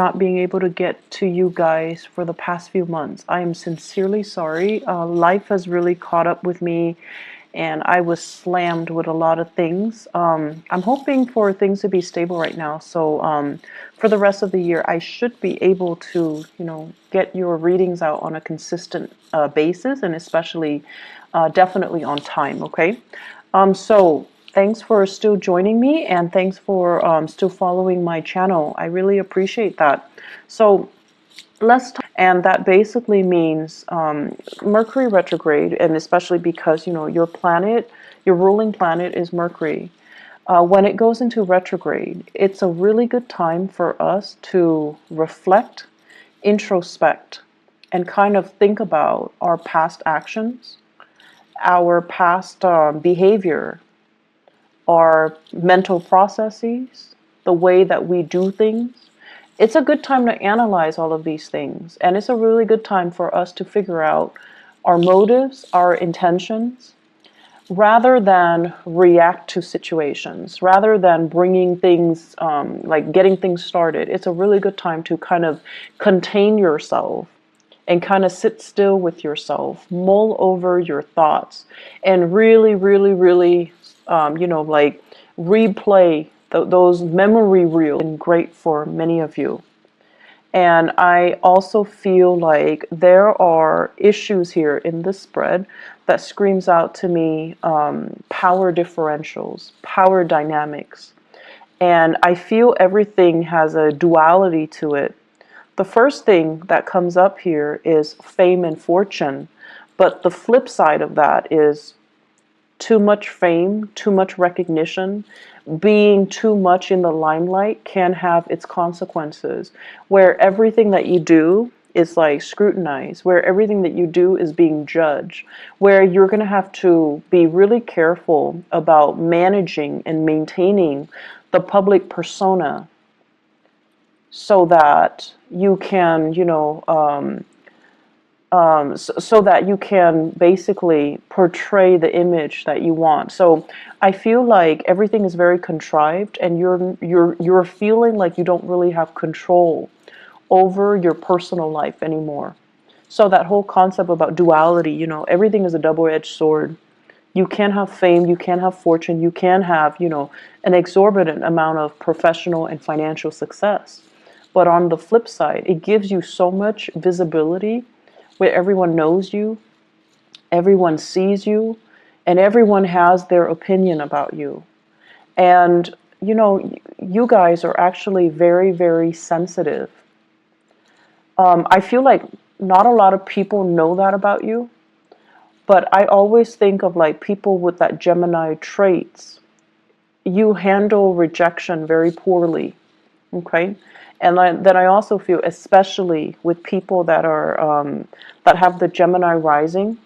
not being able to get to you guys for the past few months. I am sincerely sorry. Life has really caught up with me, and I was slammed with a lot of things. I'm hoping for things to be stable right now. So for the rest of the year, I should be able to, get your readings out on a consistent basis, and especially definitely on time. Okay. So thanks for still joining me, and thanks for still following my channel. I really appreciate that. So let's talk, and that basically means Mercury retrograde, and especially because your planet, your ruling planet is Mercury. When it goes into retrograde, it's a really good time for us to reflect, introspect, and kind of think about our past actions, our past behavior, our mental processes, the way that we do things. It's a good time to analyze all of these things, and it's a really good time for us to figure out our motives, our intentions, rather than react to situations, rather than bringing things, like getting things started. It's a really good time to kind of contain yourself and kind of sit still with yourself, mull over your thoughts, and really, really, really, like replay those memory reels. And great for many of you. And I also feel like there are issues here in this spread that screams out to me power differentials, power dynamics. And I feel everything has a duality to it. The first thing that comes up here is fame and fortune. But the flip side of that is too much fame, too much recognition, being too much in the limelight can have its consequences, where everything that you do is like scrutinized, where everything that you do is being judged, where you're going to have to be really careful about managing and maintaining the public persona so that you can, so that you can basically portray the image that you want. So I feel like everything is very contrived, and you're feeling like you don't really have control over your personal life anymore. So that whole concept about duality, everything is a double-edged sword. You can have fame, you can have fortune, you can have, an exorbitant amount of professional and financial success. But on the flip side, it gives you so much visibility where everyone knows you, everyone sees you, and everyone has their opinion about you. And, you guys are actually very, very sensitive. I feel like not a lot of people know that about you, but I always think of like people with that Gemini traits. You handle rejection very poorly, okay? And then I also feel, especially with people that are that have the Gemini rising,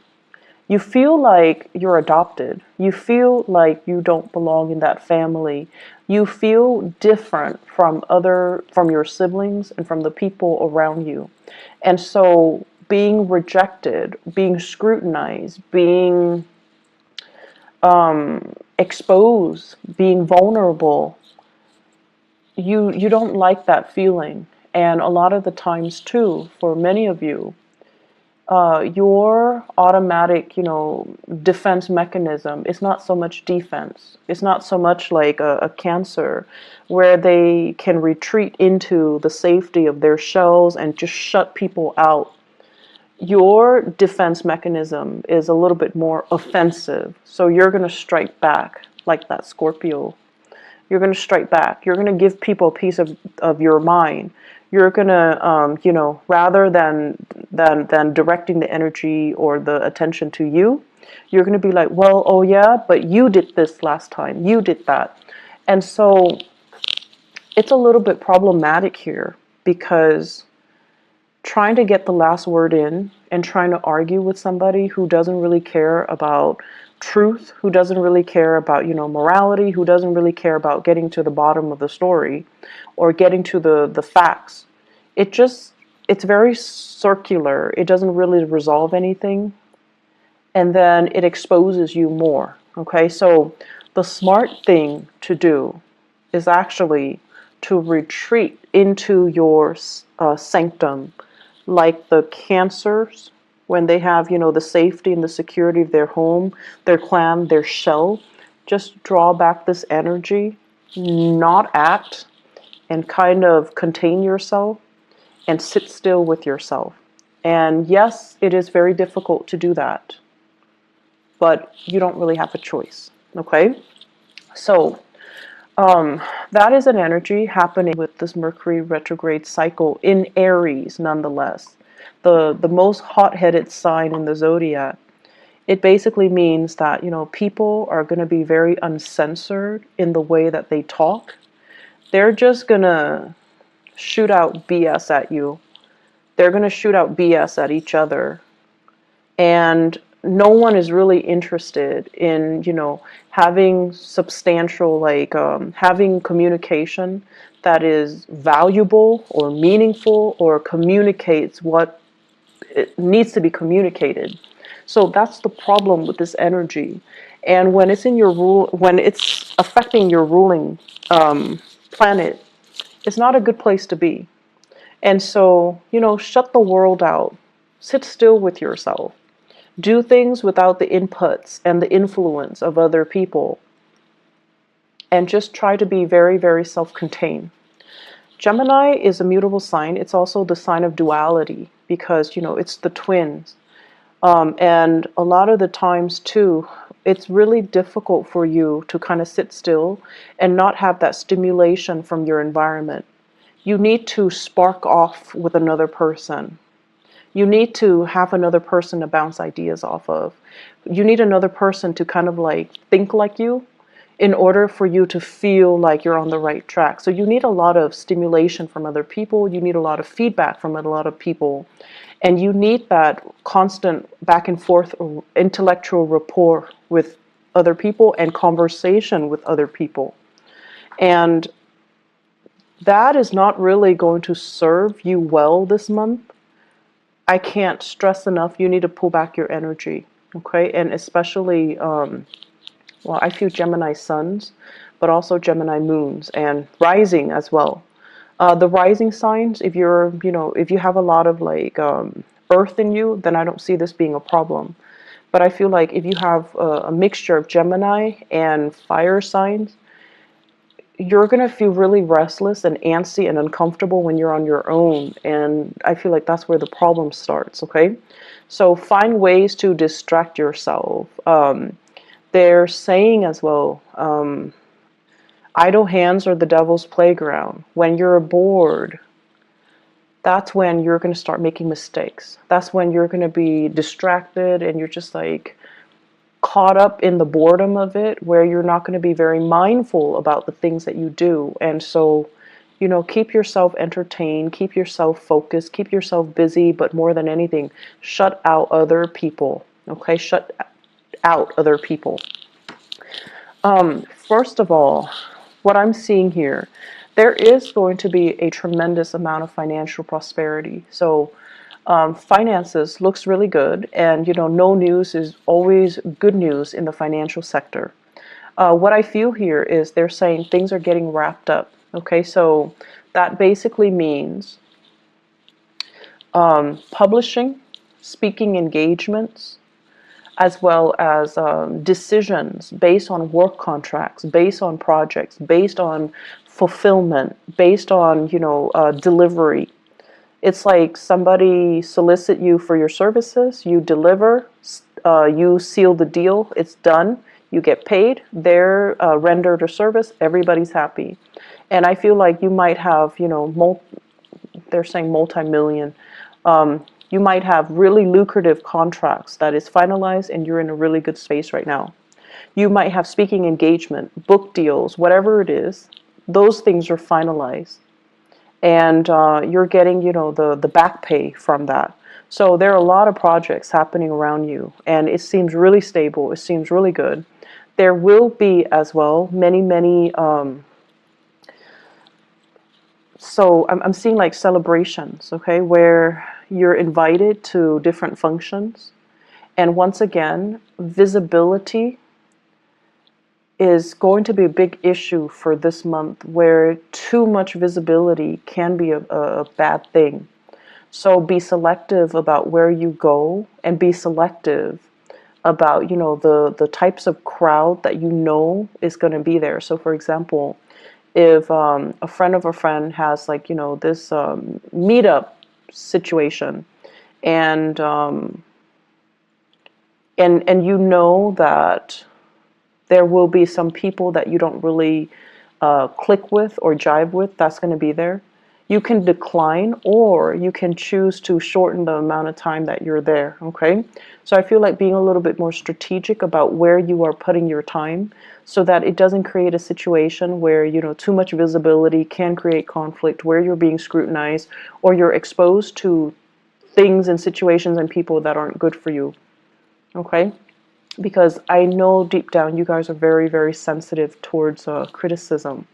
you feel like you're adopted. You feel like you don't belong in that family. You feel different from your siblings and from the people around you. And so being rejected, being scrutinized, being exposed, being vulnerable, you don't like that feeling. And a lot of the times too, for many of you, your automatic, defense mechanism is not so much defense. It's not so much like a Cancer, where they can retreat into the safety of their shells and just shut people out. Your defense mechanism is a little bit more offensive. So you're going to strike back like that Scorpio. You're going to strike back. You're going to give people a piece of your mind. You're going to, rather than directing the energy or the attention to you, you're going to be like, well, oh yeah, but you did this last time. You did that. And so it's a little bit problematic here, because trying to get the last word in and trying to argue with somebody who doesn't really care about truth, who doesn't really care about, morality, who doesn't really care about getting to the bottom of the story or getting to the facts. It's very circular. It doesn't really resolve anything. And then it exposes you more. Okay, so the smart thing to do is actually to retreat into your sanctum, like the Cancers, when they have, the safety and the security of their home, their clan, their shell. Just draw back this energy, not act, and kind of contain yourself and sit still with yourself. And yes, it is very difficult to do that, but you don't really have a choice. Okay? So, that is an energy happening with this Mercury retrograde cycle in Aries, nonetheless. The most hot-headed sign in the zodiac. It basically means that, people are going to be very uncensored in the way that they talk. They're just going to shoot out BS at you. They're going to shoot out BS at each other. And no one is really interested in, having substantial, having communication that is valuable or meaningful or communicates what it needs to be communicated. So that's the problem with this energy. And when it's in when it's affecting your ruling planet, it's not a good place to be. And so, shut the world out. Sit still with yourself. Do things without the inputs and the influence of other people. And just try to be very, very self-contained. Gemini is a mutable sign. It's also the sign of duality because, it's the twins. And a lot of the times, too, it's really difficult for you to kind of sit still and not have that stimulation from your environment. You need to spark off with another person. You need to have another person to bounce ideas off of. You need another person to kind of think like you in order for you to feel like you're on the right track. So you need a lot of stimulation from other people. You need a lot of feedback from a lot of people. And you need that constant back and forth intellectual rapport with other people and conversation with other people. And that is not really going to serve you well this month. I can't stress enough, you need to pull back your energy, okay? And especially, I feel Gemini suns, but also Gemini moons and rising as well. The rising signs, if you have a lot of earth in you, then I don't see this being a problem. But I feel like if you have a mixture of Gemini and fire signs, you're going to feel really restless and antsy and uncomfortable when you're on your own. And I feel like that's where the problem starts, okay? So find ways to distract yourself. They're saying as well, idle hands are the devil's playground. When you're bored, that's when you're going to start making mistakes. That's when you're going to be distracted and you're just caught up in the boredom of it, where you're not going to be very mindful about the things that you do. And so, keep yourself entertained, keep yourself focused, keep yourself busy, but more than anything, shut out other people, okay? Shut out other people. First of all, what I'm seeing here, there is going to be a tremendous amount of financial prosperity. So finances looks really good, and no news is always good news in the financial sector. What I feel here is they're saying things are getting wrapped up. Okay, so that basically means publishing, speaking engagements, as well as decisions based on work contracts, based on projects, based on fulfillment, based on delivery. It's like somebody solicit you for your services, you deliver, you seal the deal, it's done, you get paid, they're rendered a service, everybody's happy. And I feel like you might have, they're saying multi-million, you might have really lucrative contracts that is finalized and you're in a really good space right now. You might have speaking engagement, book deals, whatever it is, those things are finalized. And you're getting, the back pay from that. So there are a lot of projects happening around you, and it seems really stable. It seems really good. There will be as well many. So I'm seeing celebrations, okay, where you're invited to different functions, and once again, visibility is going to be a big issue for this month, where too much visibility can be a bad thing. So be selective about where you go, and be selective about, the types of crowd that you know is going to be there. So for example, if a friend of a friend has, like, this meetup situation, and and you know that there will be some people that you don't really click with or jive with, that's going to be there. You can decline, or you can choose to shorten the amount of time that you're there, okay? So I feel like being a little bit more strategic about where you are putting your time, so that it doesn't create a situation where, too much visibility can create conflict, where you're being scrutinized, or you're exposed to things and situations and people that aren't good for you, okay? Because I know deep down you guys are very, very sensitive towards criticism.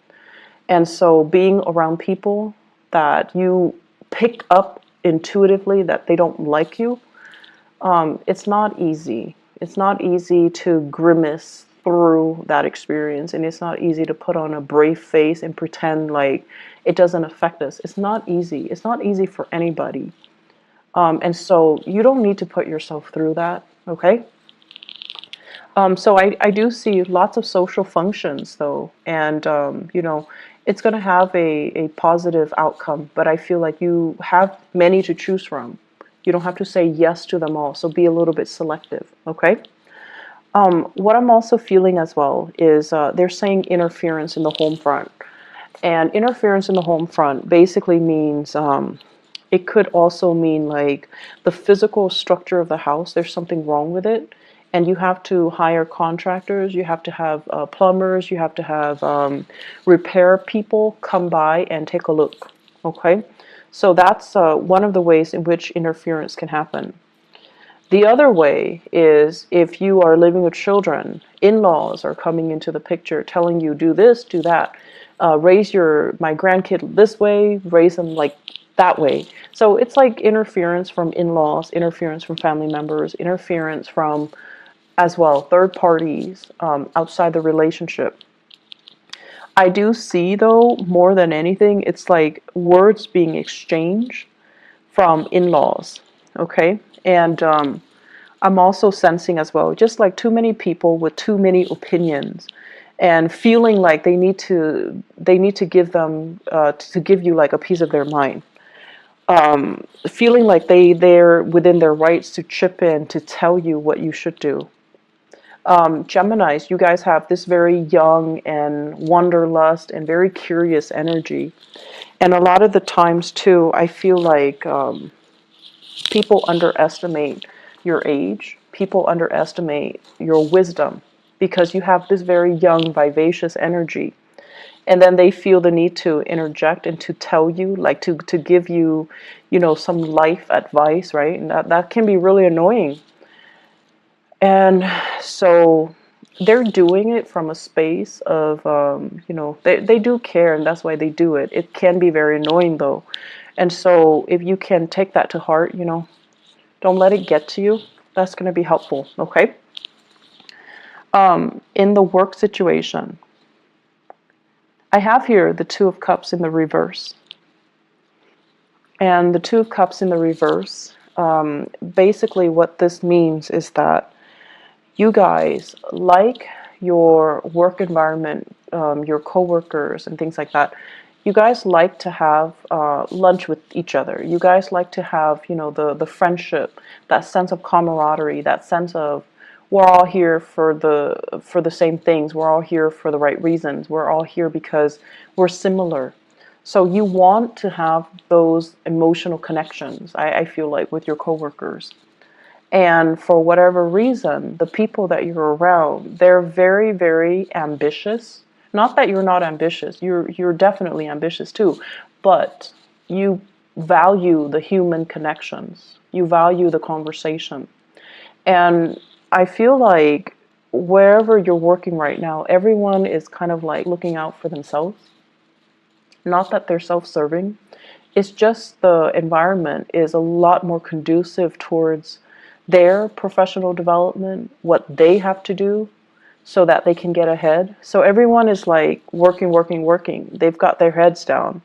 And so being around people that you pick up intuitively that they don't like you, it's not easy. It's not easy to grimace through that experience, and it's not easy to put on a brave face and pretend like it doesn't affect us. It's not easy. It's not easy for anybody. And so you don't need to put yourself through that, okay? So I do see lots of social functions though, and it's going to have a positive outcome, but I feel like you have many to choose from. You don't have to say yes to them all, so be a little bit selective, okay? What I'm also feeling as well is they're saying interference in the home front. And interference in the home front basically means it could also mean like the physical structure of the house, there's something wrong with it. And you have to hire contractors, you have to have plumbers, you have to have repair people come by and take a look. Okay? So that's one of the ways in which interference can happen. The other way is if you are living with children, in-laws are coming into the picture telling you, do this, do that, raise my grandkid this way, raise them like that way. So it's like interference from in-laws, interference from family members, interference from, as well, third parties outside the relationship. I do see, though, more than anything, it's like words being exchanged from in-laws, okay? And I'm also sensing as well, just like too many people with too many opinions, and feeling like they need to give you like a piece of their mind. Feeling like they're within their rights to chip in to tell you what you should do. Geminis, you guys have this very young and wanderlust and very curious energy. And a lot of the times, too, I feel like people underestimate your age, people underestimate your wisdom, because you have this very young, vivacious energy. And then they feel the need to interject and to tell you, like to give you, some life advice, right? And that can be really annoying. And so they're doing it from a space of, they do care, and that's why they do it. It can be very annoying though. And so if you can take that to heart, don't let it get to you. That's going to be helpful, okay? In the work situation, I have here the Two of Cups in the reverse. And the Two of Cups in the reverse, basically what this means is that you guys like your work environment, your coworkers and things like that. You guys like to have lunch with each other. You guys like to have, the friendship, that sense of camaraderie, that sense of we're all here for the same things. We're all here for the right reasons. We're all here because we're similar. So you want to have those emotional connections, I feel like, with your coworkers. And for whatever reason, the people that you're around, they're very, very ambitious. Not that you're not ambitious. You're definitely ambitious too. But you value the human connections. You value the conversation. And I feel like wherever you're working right now, everyone is kind of like looking out for themselves. Not that they're self-serving. It's just the environment is a lot more conducive towards their professional development, what they have to do so that they can get ahead. So everyone is like working, working, working. They've got their heads down.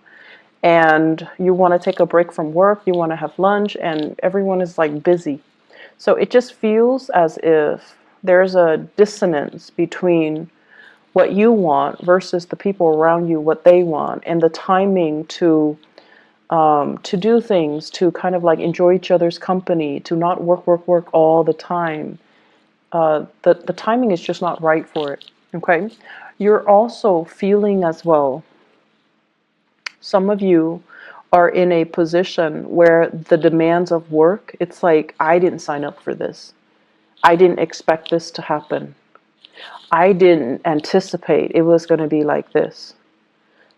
And you want to take a break from work, you want to have lunch, and everyone is like busy. So it just feels as if there's a dissonance between what you want versus the people around you, what they want, and the timing to do things, to kind of like enjoy each other's company, to not work, work, work all the time. The timing is just not right for it. Okay, you're also feeling as well. Some of you are in a position where the demands of work, it's like, I didn't sign up for this. I didn't expect this to happen. I didn't anticipate it was going to be like this.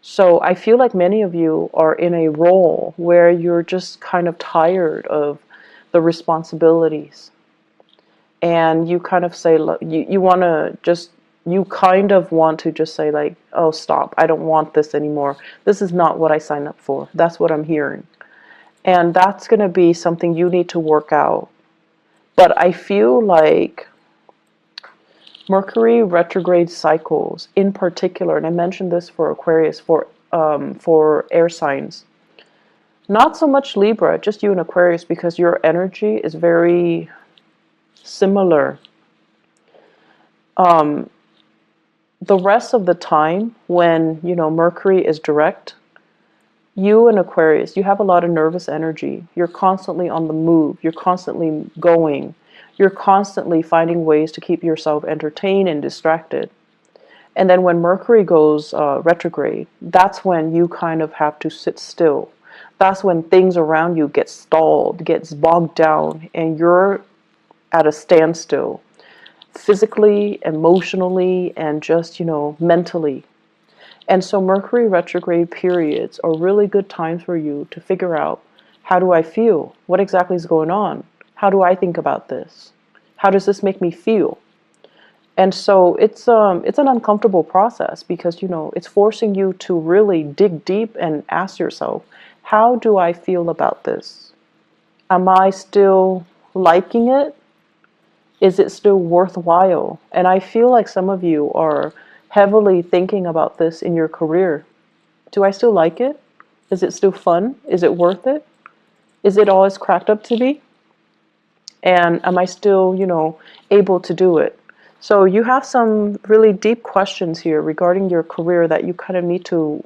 So I feel like many of you are in a role where you're just kind of tired of the responsibilities. And you kind of say, you want to just, you kind of want to just say like, oh, stop. I don't want this anymore. This is not what I signed up for. That's what I'm hearing. And that's going to be something you need to work out. But I feel like Mercury retrograde cycles in particular, and I mentioned this for Aquarius, for air signs. Not so much Libra, just you and Aquarius, because your energy is very similar. The rest of the time, when Mercury is direct, you and Aquarius, you have a lot of nervous energy. You're constantly on the move. You're constantly going. You're constantly finding ways to keep yourself entertained and distracted. And then when Mercury goes retrograde, that's when you kind of have to sit still. That's when things around you get stalled, gets bogged down, and you're at a standstill, physically, emotionally, and just, mentally. And so Mercury retrograde periods are really good times for you to figure out, how do I feel? What exactly is going on? How do I think about this? How does this make me feel? And so it's an uncomfortable process because, it's forcing you to really dig deep and ask yourself, how do I feel about this? Am I still liking it? Is it still worthwhile? And I feel like some of you are heavily thinking about this in your career. Do I still like it? Is it still fun? Is it worth it? Is it all it's cracked up to be? And am I still, able to do it? So you have some really deep questions here regarding your career that you kind of need to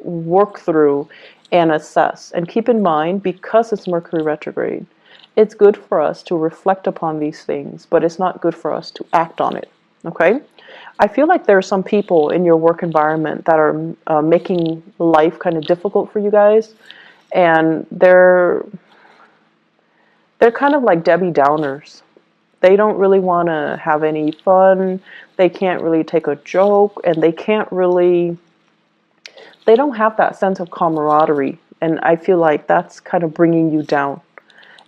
work through and assess. And keep in mind, because it's Mercury retrograde, it's good for us to reflect upon these things, but it's not good for us to act on it. Okay? I feel like there are some people in your work environment that are making life kind of difficult for you guys, and they're kind of like Debbie Downers. They don't really want to have any fun. They can't really take a joke, and they don't have that sense of camaraderie. And I feel like that's kind of bringing you down.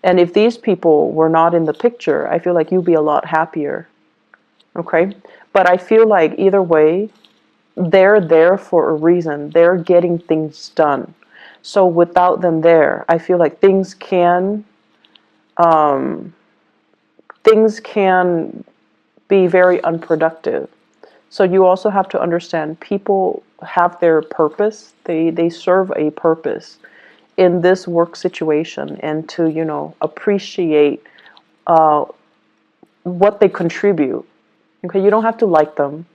And if these people were not in the picture, I feel like you'd be a lot happier. Okay? But I feel like either way, they're there for a reason. They're getting things done. So without them there, I feel like things can be very unproductive. So you also have to understand people have their purpose. They serve a purpose in this work situation, and to, appreciate what they contribute. Okay, you don't have to like them.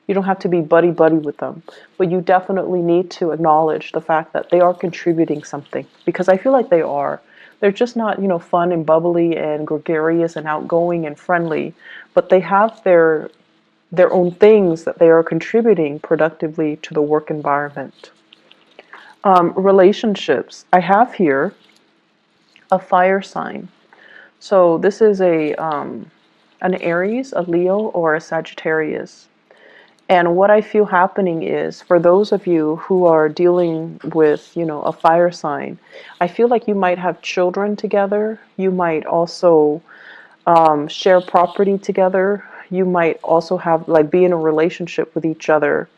You don't have to be buddy-buddy with them. But you definitely need to acknowledge the fact that they are contributing something. Because I feel like they are. They're just not, fun and bubbly and gregarious and outgoing and friendly. But they have their own things that they are contributing productively to the work environment. Relationships. I have here a fire sign. So this is an Aries, a Leo, or a Sagittarius. And what I feel happening is, for those of you who are dealing with, a fire sign, I feel like you might have children together. You might also share property together. You might also have, be in a relationship with each other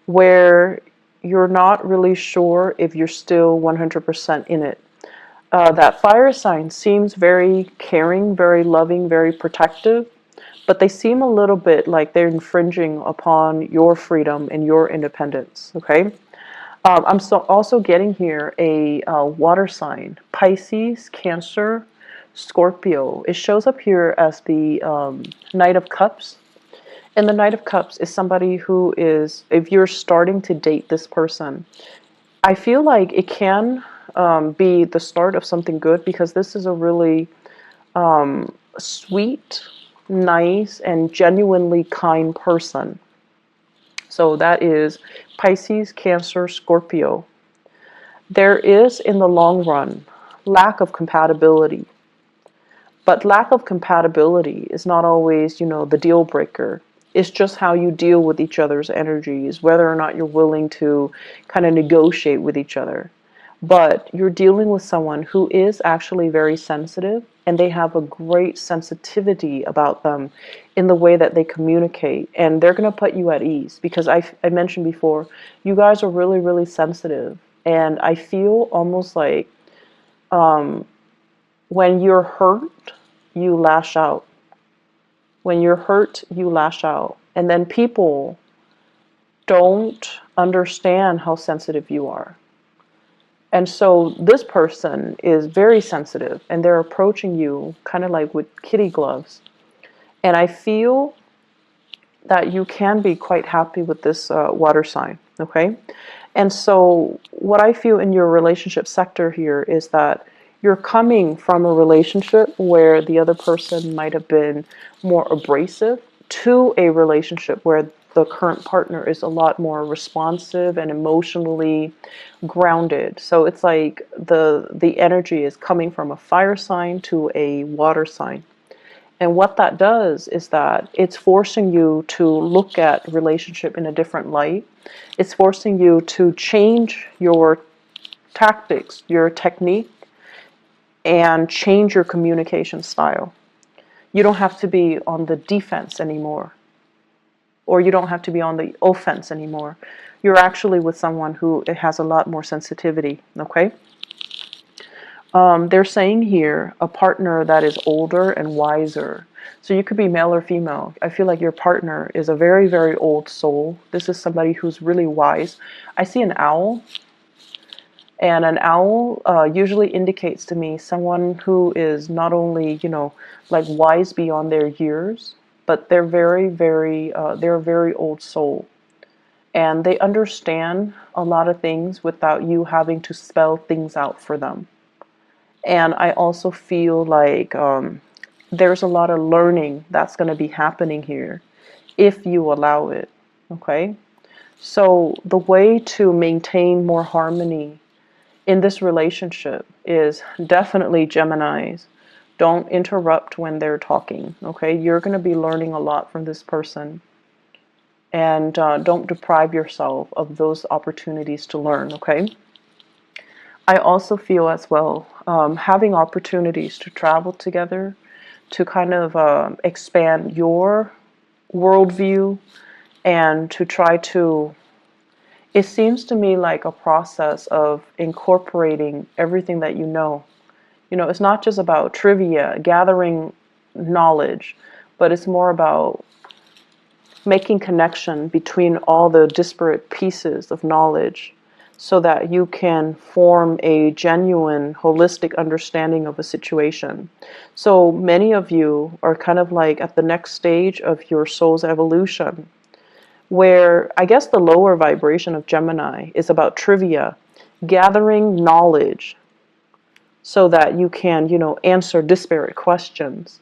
where you're not really sure if you're still 100% in it. That fire sign seems very caring, very loving, very protective, but they seem a little bit like they're infringing upon your freedom and your independence, okay? I'm also getting here a water sign, Pisces, Cancer, Scorpio. It shows up here as the Knight of Cups. And the Knight of Cups is somebody who is, if you're starting to date this person, I feel like it can be the start of something good, because this is a really sweet, nice, and genuinely kind person. So that is Pisces, Cancer, Scorpio. There is, in the long run, lack of compatibility. But lack of compatibility is not always, the deal breaker. It's just how you deal with each other's energies, whether or not you're willing to kind of negotiate with each other. But you're dealing with someone who is actually very sensitive, and they have a great sensitivity about them in the way that they communicate. And they're going to put you at ease, because I mentioned before, you guys are really, really sensitive. And I feel almost like when you're hurt, you lash out. When you're hurt, you lash out. And then people don't understand how sensitive you are. And so this person is very sensitive, and they're approaching you kind of like with kitty gloves. And I feel that you can be quite happy with this water sign, okay? And so what I feel in your relationship sector here is that you're coming from a relationship where the other person might have been more abrasive, to a relationship where the current partner is a lot more responsive and emotionally grounded. So it's like the energy is coming from a fire sign to a water sign. And what that does is that it's forcing you to look at relationship in a different light. It's forcing you to change your tactics, your technique, and change your communication style. You don't have to be on the defense anymore, or you don't have to be on the offense anymore. You're actually with someone who has a lot more sensitivity, okay? They're saying here a partner that is older and wiser. So you could be male or female. I feel like your partner is a very, very old soul. This is somebody who's really wise. I see an owl. And an owl usually indicates to me someone who is not only, like wise beyond their years, but they're they're a very old soul. And they understand a lot of things without you having to spell things out for them. And I also feel like there's a lot of learning that's going to be happening here if you allow it, okay? So the way to maintain more harmony in this relationship is definitely, Geminis, don't interrupt when they're talking, okay? You're going to be learning a lot from this person. And don't deprive yourself of those opportunities to learn, okay? I also feel as well, having opportunities to travel together, to kind of expand your worldview, and to try to, it seems to me like a process of incorporating everything that you know. It's not just about trivia, gathering knowledge, but it's more about making connection between all the disparate pieces of knowledge, so that you can form a genuine, holistic understanding of a situation. So many of you are kind of like at the next stage of your soul's evolution, where I guess the lower vibration of Gemini is about trivia, gathering knowledge, so that you can, answer disparate questions,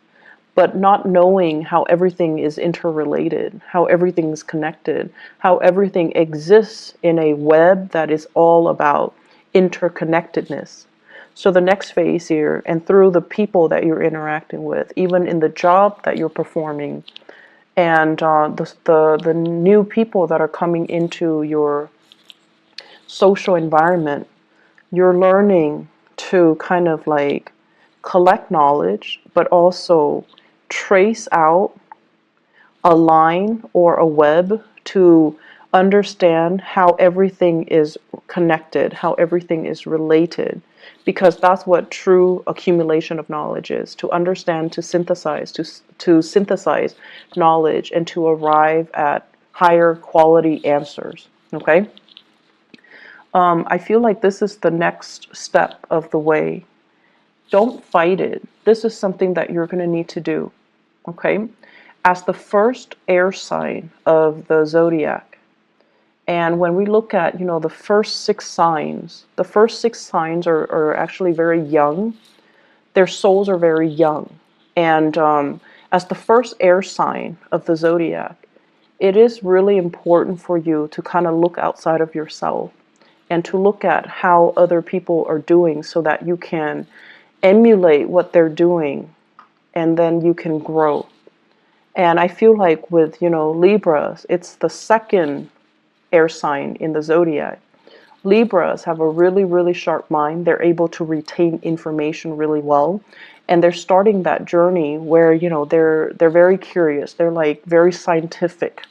but not knowing how everything is interrelated, how everything is connected, how everything exists in a web that is all about interconnectedness. So the next phase here, and through the people that you're interacting with, even in the job that you're performing, and the new people that are coming into your social environment, you're learning to kind of like collect knowledge, but also trace out a line or a web to understand how everything is connected, how everything is related. because that's what true accumulation of knowledge is: to understand, to synthesize, to synthesize knowledge, and to arrive at higher quality answers. Okay. I feel like this is the next step of the way. Don't fight it. This is something that you're going to need to do. Okay. As the first air sign of the zodiac, and when we look at, the first six signs are actually very young. Their souls are very young. And as the first air sign of the zodiac, it is really important for you to kind of look outside of yourself and to look at how other people are doing so that you can emulate what they're doing, and then you can grow. And I feel like with, Libras, it's the second air sign in the zodiac. Libras have a really, really sharp mind. They're able to retain information really well. And they're starting that journey where, they're very curious. They're like very scientific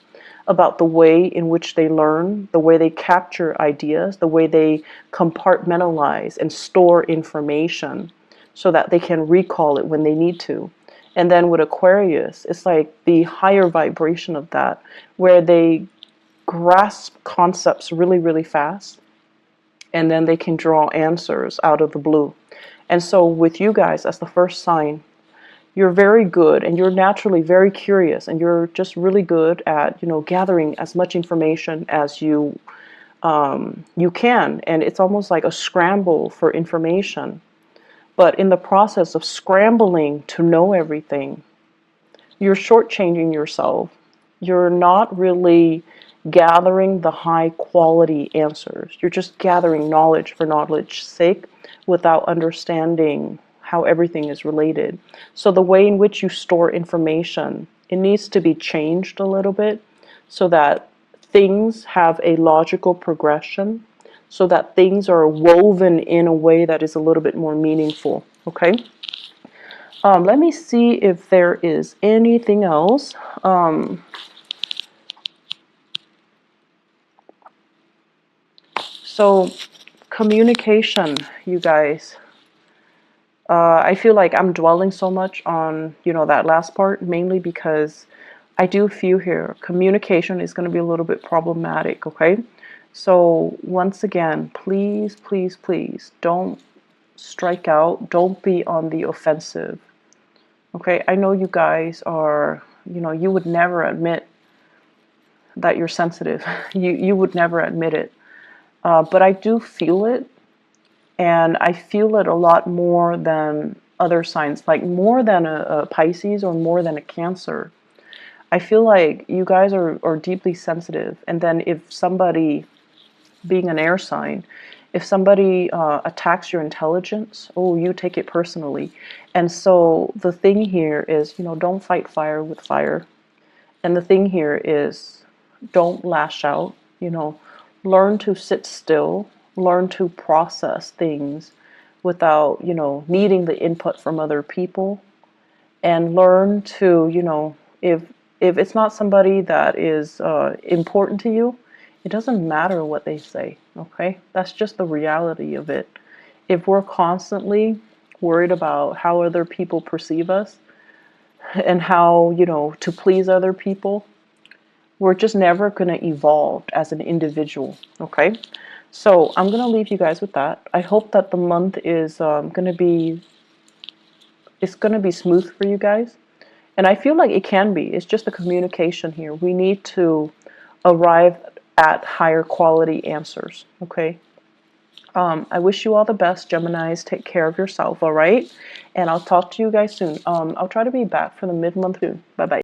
about the way in which they learn, the way they capture ideas, the way they compartmentalize and store information so that they can recall it when they need to. And then with Aquarius, it's like the higher vibration of that, where they grasp concepts really, really fast, and then they can draw answers out of the blue. And so with you guys, as the first sign, you're very good, and you're naturally very curious, and you're just really good at, gathering as much information as you can. And it's almost like a scramble for information. But in the process of scrambling to know everything, you're shortchanging yourself. You're not really gathering the high quality answers. You're just gathering knowledge for knowledge's sake without understanding how everything is related. So the way in which you store information, it needs to be changed a little bit so that things have a logical progression, so that things are woven in a way that is a little bit more meaningful. Okay. Let me see if there is anything else. So communication, you guys. I feel like I'm dwelling so much on, that last part, mainly because I do feel here communication is going to be a little bit problematic, okay? So once again, please, please, please don't strike out. Don't be on the offensive, okay? I know you guys are, you would never admit that you're sensitive. You would never admit it. But I do feel it. And I feel it a lot more than other signs, like more than a Pisces or more than a Cancer. I feel like you guys are deeply sensitive. And then if somebody, being an air sign, if somebody attacks your intelligence, oh, you take it personally. And so the thing here is, don't fight fire with fire. And the thing here is, don't lash out, learn to sit still, learn to process things without, needing the input from other people, and learn to, if it's not somebody that is important to you, it doesn't matter what they say, okay? That's just the reality of it. If we're constantly worried about how other people perceive us and how, to please other people, we're just never going to evolve as an individual, okay? So I'm going to leave you guys with that. I hope that the month is going to be, it's going to be smooth for you guys. And I feel like it can be. It's just the communication here. We need to arrive at higher quality answers, okay? I wish you all the best, Geminis. Take care of yourself, all right? And I'll talk to you guys soon. I'll try to be back for the mid-month soon. Bye-bye.